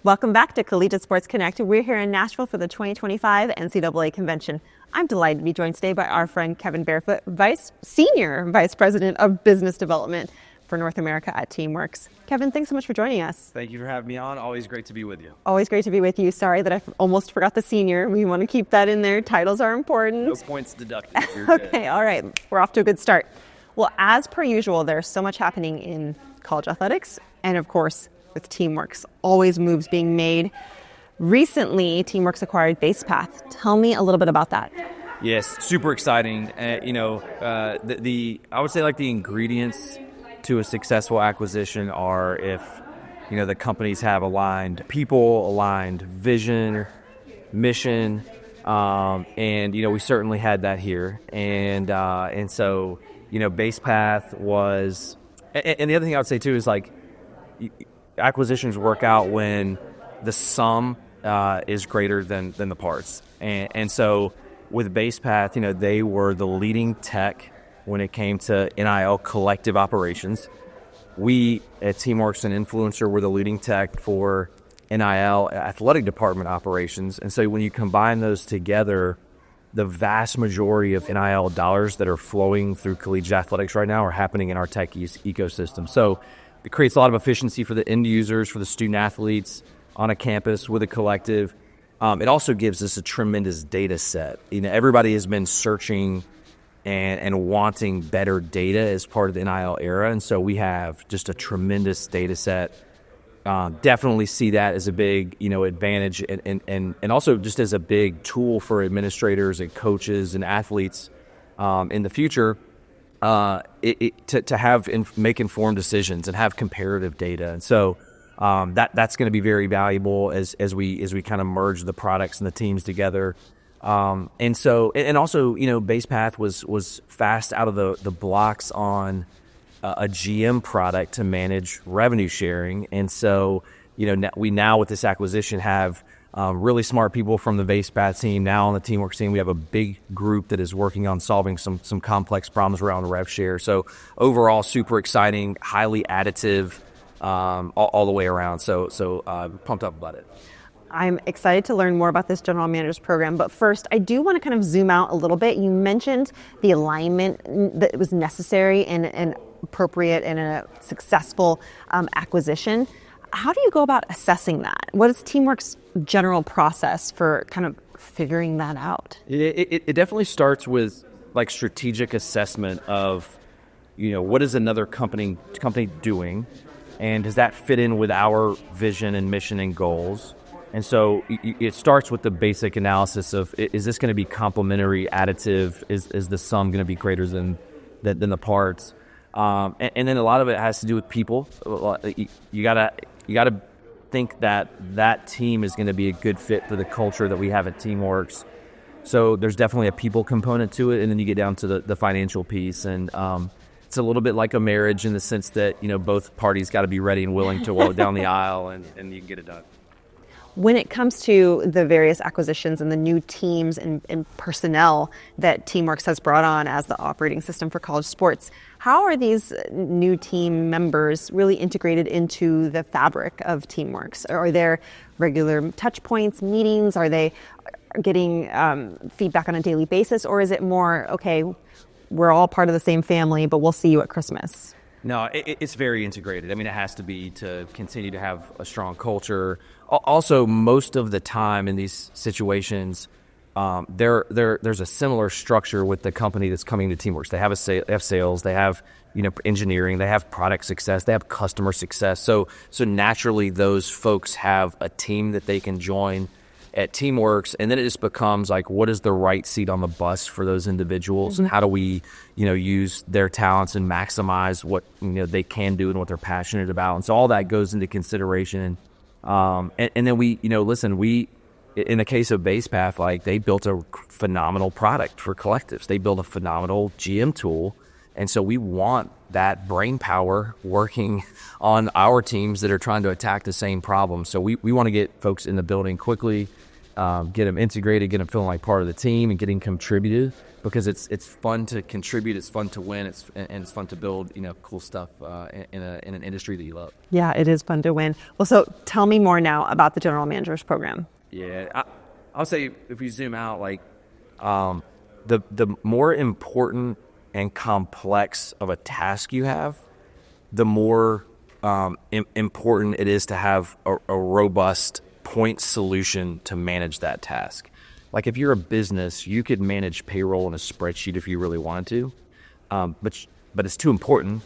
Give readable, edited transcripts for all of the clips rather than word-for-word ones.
Welcome back to Collegiate Sports Connect. We're here in Nashville for the 2025 NCAA Convention. I'm delighted to be joined today by our friend Kevin Barefoot, Senior Vice President of Business Development for North America at Teamworks. Kevin, thanks so much for joining us. Thank you for having me on. Always great to be with you. Always great to be with you. Sorry that I almost forgot the senior. We want to keep that in there. Titles are important. No points deducted. Okay, all right. We're off to a good start. Well, as per usual, there's so much happening in college athletics and, of course, with Teamworks. Always moves being made. Recently, Teamworks acquired Basepath. Tell me a little bit about that. Yes, super exciting. I would say like the ingredients to a successful acquisition are if, the companies have aligned people, aligned vision, mission, and we certainly had that here. And so, Basepath was, and the other thing I would say too is like, acquisitions work out when the sum is greater than the parts. And so with Basepath, they were the leading tech when it came to NIL collective operations. We at Teamworks and Influencer were the leading tech for NIL athletic department operations. And so when you combine those together, the vast majority of NIL dollars that are flowing through collegiate athletics right now are happening in our tech ecosystem. So it creates a lot of efficiency for the end users, for the student athletes on a campus with a collective. It also gives us a tremendous data set. Everybody has been searching and wanting better data as part of the NIL era, and so we have just a tremendous data set. Definitely see that as a big, advantage, and also just as a big tool for administrators and coaches and athletes in the future. To make informed decisions and have comparative data, and so that's going to be very valuable as we kind of merge the products and the teams together. And also, Basepath was fast out of the blocks on a GM product to manage revenue sharing, and so we now with this acquisition have really smart people from the Basepath team. Now on the Teamworks team, we have a big group that is working on solving some complex problems around rev share. So overall, super exciting, highly additive, all the way around. So pumped up about it. I'm excited to learn more about this general manager's program. But first, I do want to kind of zoom out a little bit. You mentioned the alignment that was necessary and appropriate in a successful acquisition. How do you go about assessing that? What is Teamworks' general process for kind of figuring that out? It definitely starts with like strategic assessment of, what is another company doing, and does that fit in with our vision and mission and goals? And so it starts with the basic analysis of, is this going to be complementary, additive? Is the sum going to be greater than the parts? And then a lot of it has to do with people. You gotta think that team is going to be a good fit for the culture that we have at Teamworks. So there's definitely a people component to it, and then you get down to the financial piece. And it's a little bit like a marriage in the sense that both parties got to be ready and willing to walk down the aisle, and you can get it done. When it comes to the various acquisitions and the new teams and personnel that Teamworks has brought on as the operating system for college sports, how are these new team members really integrated into the fabric of Teamworks? Are there regular touch points, meetings? Are they getting feedback on a daily basis? Or is it more, okay, we're all part of the same family, but we'll see you at Christmas? No, it's very integrated. I mean, it has to be to continue to have a strong culture. Also, most of the time in these situations, there's a similar structure with the company that's coming to Teamworks. They have sales, they have engineering, they have product success, they have customer success. So naturally, those folks have a team that they can join at Teamworks, and then it just becomes like, what is the right seat on the bus for those individuals, and how do we, use their talents and maximize what they can do and what they're passionate about, and so all that goes into consideration. And then we, in the case of Basepath, like they built a phenomenal product for collectives. They built a phenomenal GM tool, and so we want that brain power working on our teams that are trying to attack the same problem. So we want to get folks in the building quickly. get them integrated, get them feeling like part of the team, and getting contributed, because it's fun to contribute, it's fun to win, it's fun to build cool stuff in an industry that you love. Yeah, it is fun to win. Well, so tell me more now about the General Managers Program. Yeah, I'll say if we zoom out, like the more important and complex of a task you have, the more important it is to have a robust point solution to manage that task. Like if you're a business, you could manage payroll in a spreadsheet if you really wanted to, but it's too important.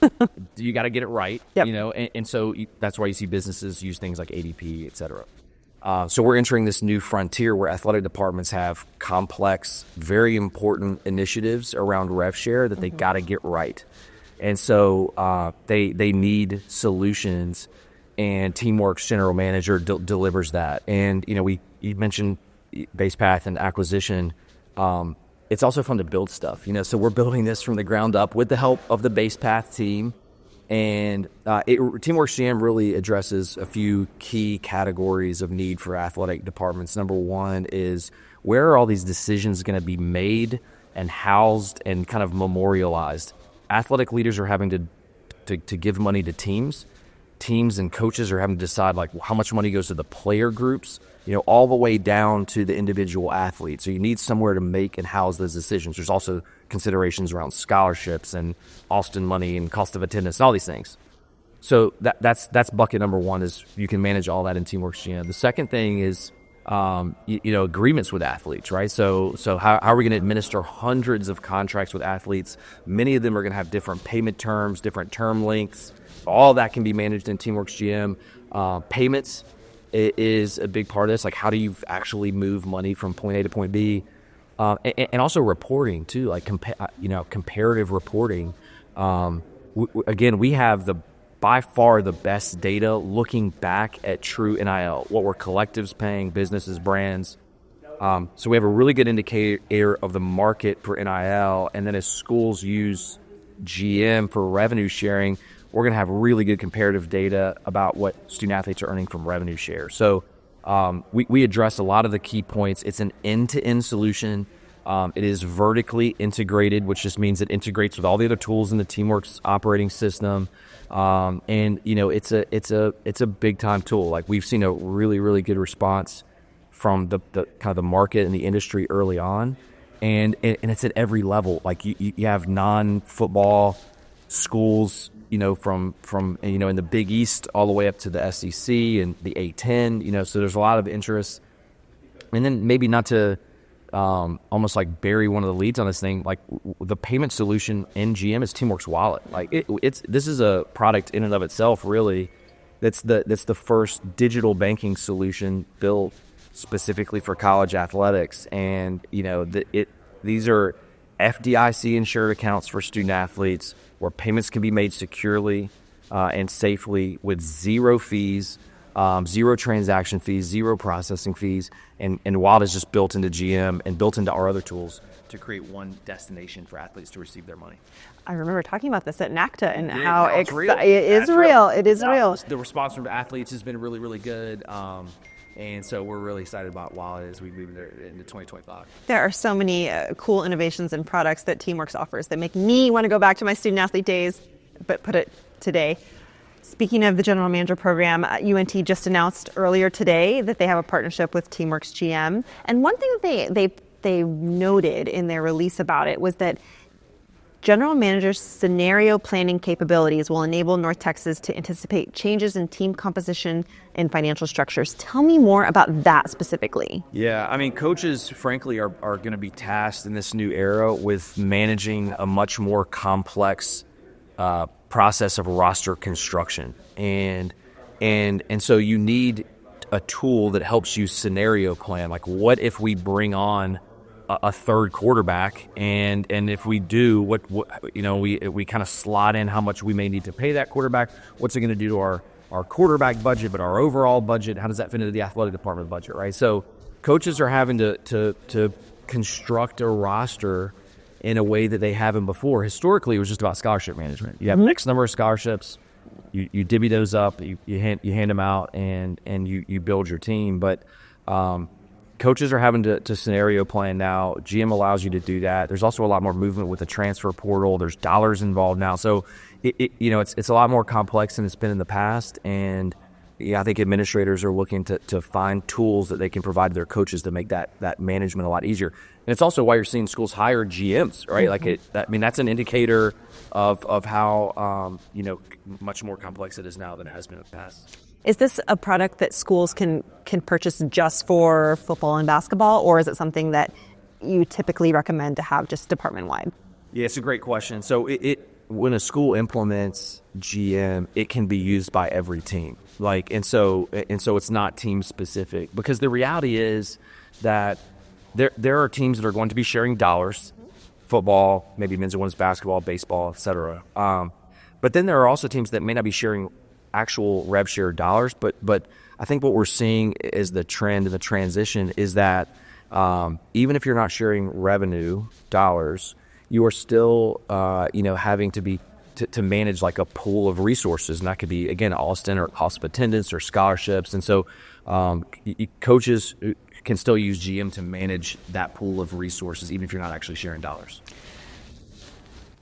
You got to get it right, yep. And so that's why you see businesses use things like ADP, et cetera. So we're entering this new frontier where athletic departments have complex, very important initiatives around rev share that they got to get right. And so they need solutions, and Teamwork's general manager delivers that. And, you mentioned Basepath and acquisition. It's also fun to build stuff, so we're building this from the ground up with the help of the Basepath team. And Teamwork's GM really addresses a few key categories of need for athletic departments. Number one is, where are all these decisions going to be made and housed and kind of memorialized? Athletic leaders are having to give money to teams. Teams and coaches are having to decide like how much money goes to the player groups, all the way down to the individual athlete. So you need somewhere to make and house those decisions. There's also considerations around scholarships and Austin money and cost of attendance and all these things. So that's bucket number one, is you can manage all that in Teamwork's GM. The second thing is agreements with athletes, right? So how are we going to administer hundreds of contracts with athletes? Many of them are going to have different payment terms, different term lengths. All that can be managed in Teamwork's GM. Payments is a big part of this. Like, how do you actually move money from point A to point B? And also reporting too, like comparative reporting. Again, we have by far the best data looking back at true NIL, what were collectives paying, businesses, brands. So we have a really good indicator of the market for NIL. And then as schools use GM for revenue sharing, we're going to have really good comparative data about what student athletes are earning from revenue share. So we address a lot of the key points. It's an end-to-end solution. It is vertically integrated, which just means it integrates with all the other tools in the Teamworks operating system. And it's a big time tool. Like, we've seen a really, really good response from the kind of the market and the industry early on, and it's at every level. Like you have non-football schools, from in the Big East all the way up to the SEC and the A10. So there's a lot of interest. And then maybe not to almost like bury one of the leads on this thing, like the payment solution in GM is Teamworks Wallet. Like this is a product in and of itself, really. That's the first digital banking solution built specifically for college athletics, and these are FDIC insured accounts for student athletes where payments can be made securely and safely with zero fees. Zero transaction fees, zero processing fees, and Wallet is just built into GM and built into our other tools to create one destination for athletes to receive their money. I remember talking about this at NACTA and how it's real. It is real. It is real. The response from athletes has been really, really good. And so we're really excited about Wallet as we move into 2025. There are so many cool innovations and products that Teamworks offers that make me want to go back to my student athlete days, but put it today. Speaking of the General Manager Program, UNT just announced earlier today that they have a partnership with Teamworks GM. And one thing that they noted in their release about it was that General Manager's scenario planning capabilities will enable North Texas to anticipate changes in team composition and financial structures. Tell me more about that specifically. Yeah, I mean, coaches, frankly, are going to be tasked in this new era with managing a much more complex process of roster construction, and so you need a tool that helps you scenario plan. Like, what if we bring on a third quarterback, and if we do, what we kind of slot in how much we may need to pay that quarterback. What's it going to do to our quarterback budget, but our overall budget? How does that fit into the athletic department budget, right? So coaches are having to construct a roster in a way that they haven't before. Historically, it was just about scholarship management. You have X number of scholarships, you divvy those up, you hand them out, and you build your team. But coaches are having to scenario plan now. GM allows you to do that. There's also a lot more movement with the transfer portal. There's dollars involved now. So, it's a lot more complex than it's been in the past. And I think administrators are looking to find tools that they can provide to their coaches to make that management a lot easier. And it's also why you're seeing schools hire GMs, right? Mm-hmm. That's an indicator of how, much more complex it is now than it has been in the past. Is this a product that schools can purchase just for football and basketball, or is it something that you typically recommend to have just department-wide? Yeah, it's a great question. So when a school implements GM, it can be used by every team. And so it's not team specific, because the reality is that there are teams that are going to be sharing dollars, football, maybe men's and women's basketball, baseball, etc. But then there are also teams that may not be sharing actual rev share dollars, but I think what we're seeing is the trend and the transition is that even if you're not sharing revenue dollars, you are still having to manage like a pool of resources, and that could be, again, Alston or cost of attendance or scholarships. And so coaches can still use GM to manage that pool of resources, even if you're not actually sharing dollars.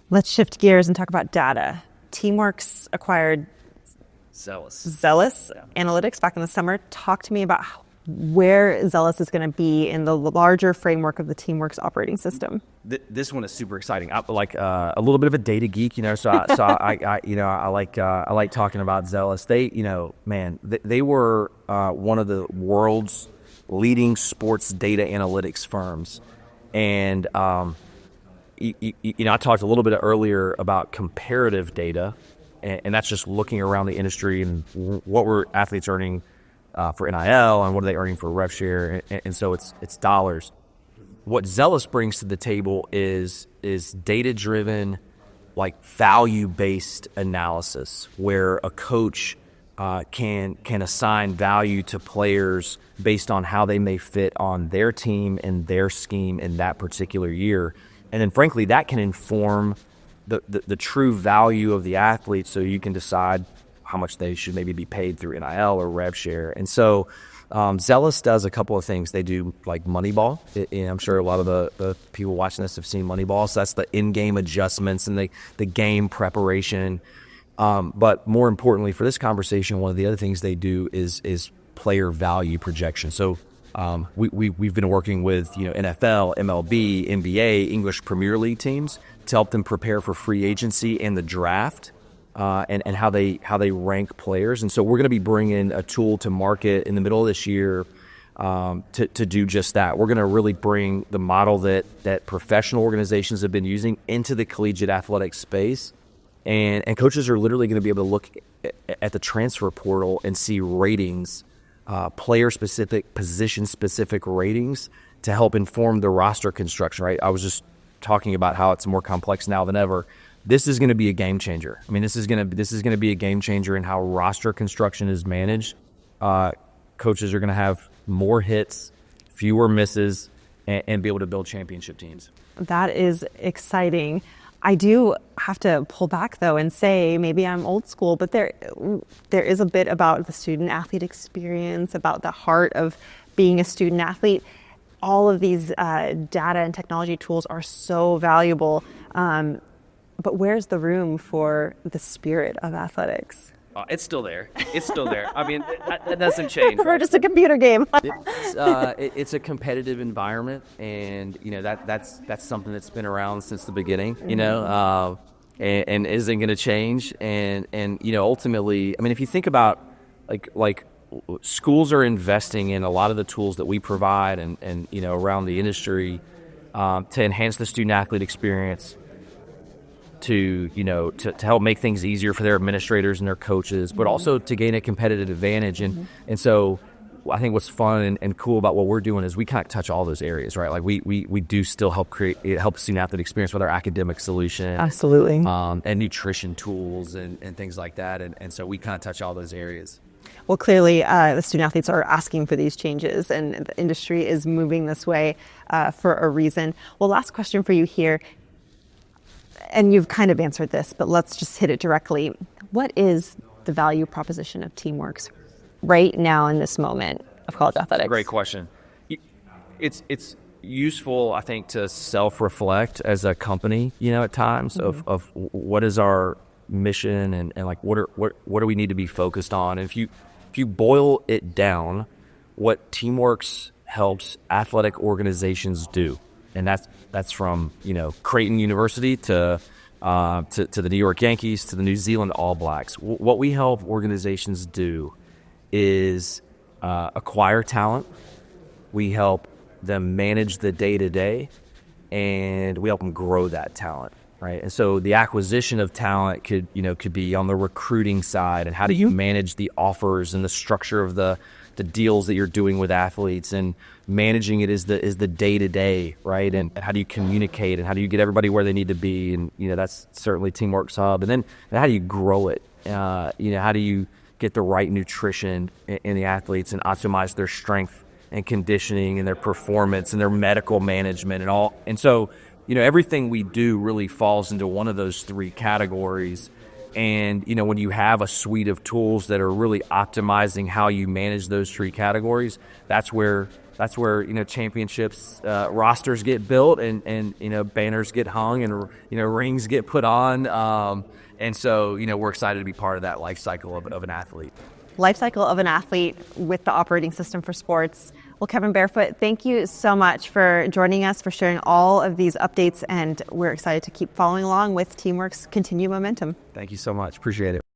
Let's shift gears and talk about data. Teamworks acquired Zelus Analytics back in the summer. Talk to me about where Zelus is going to be in the larger framework of the Teamworks operating system. This one is super exciting. I like a little bit of a data geek, So I like talking about Zelus. They were one of the world's leading sports data analytics firms, and I talked a little bit earlier about comparative data. And that's just looking around the industry and what were athletes earning for NIL and what are they earning for rev share. And so it's dollars. What Zelus brings to the table is data-driven, like value-based analysis, where a coach can assign value to players based on how they may fit on their team and their scheme in that particular year. And then, frankly, that can inform the true value of the athlete, so you can decide how much they should maybe be paid through NIL or rev share. And so Zelus does a couple of things. They do like Moneyball. And I'm sure a lot of the people watching this have seen Moneyball. So that's the in-game adjustments and the game preparation. But more importantly for this conversation, one of the other things they do is player value projection. So we've been working with NFL, MLB, NBA, English Premier League teams to help them prepare for free agency and the draft, and how they rank players. And so we're going to be bringing a tool to market in the middle of this year to do just that. We're going to really bring the model that professional organizations have been using into the collegiate athletic space, and coaches are literally going to be able to look at the transfer portal and see ratings, player-specific, position-specific ratings to help inform the roster construction, right? I was just talking about how it's more complex now than ever. This is going to be a game changer. I mean, this is going to be a game changer in how roster construction is managed. Coaches are going to have more hits, fewer misses, and be able to build championship teams. That is exciting. I do have to pull back, though, and say maybe I'm old school, but there is a bit about the student-athlete experience, about the heart of being a student-athlete. All of these data and technology tools are so valuable, but where's the room for the spirit of athletics? It's still there. I mean, that doesn't change. We're just a computer game. It's a competitive environment, and that's something that's been around since the beginning. And isn't going to change. And ultimately, I mean, if you think about like schools are investing in a lot of the tools that we provide and around the industry to enhance the student athlete experience, to help make things easier for their administrators and their coaches, but also to gain a competitive advantage. And so I think what's fun and cool about what we're doing is we kind of touch all those areas, right? Like we do still help student athlete experience with our academic solution. Absolutely. And nutrition tools and things like that. And so we kind of touch all those areas. Well, clearly, the student athletes are asking for these changes, and the industry is moving this way for a reason. Well, last question for you here, and you've kind of answered this, but let's just hit it directly. What is the value proposition of Teamworks right now in this moment of college athletics? Great question. it's useful, I think, to self-reflect as a company, at times of what is our mission and like what do we need to be focused on. And if you boil it down, what Teamworks helps athletic organizations do, and that's from Creighton University to the New York Yankees to the New Zealand All Blacks. What we help organizations do is acquire talent. We help them manage the day-to-day, and we help them grow that talent, right? And so the acquisition of talent could be on the recruiting side, and how do you manage the offers and the structure of the deals that you're doing with athletes, and managing it is the day-to-day, right? And how do you communicate, and how do you get everybody where they need to be? And that's certainly Teamworks Hub. And then how do you grow it? How do you get the right nutrition in the athletes and optimize their strength and conditioning and their performance and their medical management and all. And so, everything we do really falls into one of those three categories. And, when you have a suite of tools that are really optimizing how you manage those three categories, that's where championships, rosters get built, and banners get hung, and rings get put on. And so, we're excited to be part of that life cycle of an athlete. Life cycle of an athlete with the operating system for sports. Well, Kevin Barefoot, thank you so much for joining us, for sharing all of these updates, and we're excited to keep following along with Teamworks' continued momentum. Thank you so much. Appreciate it.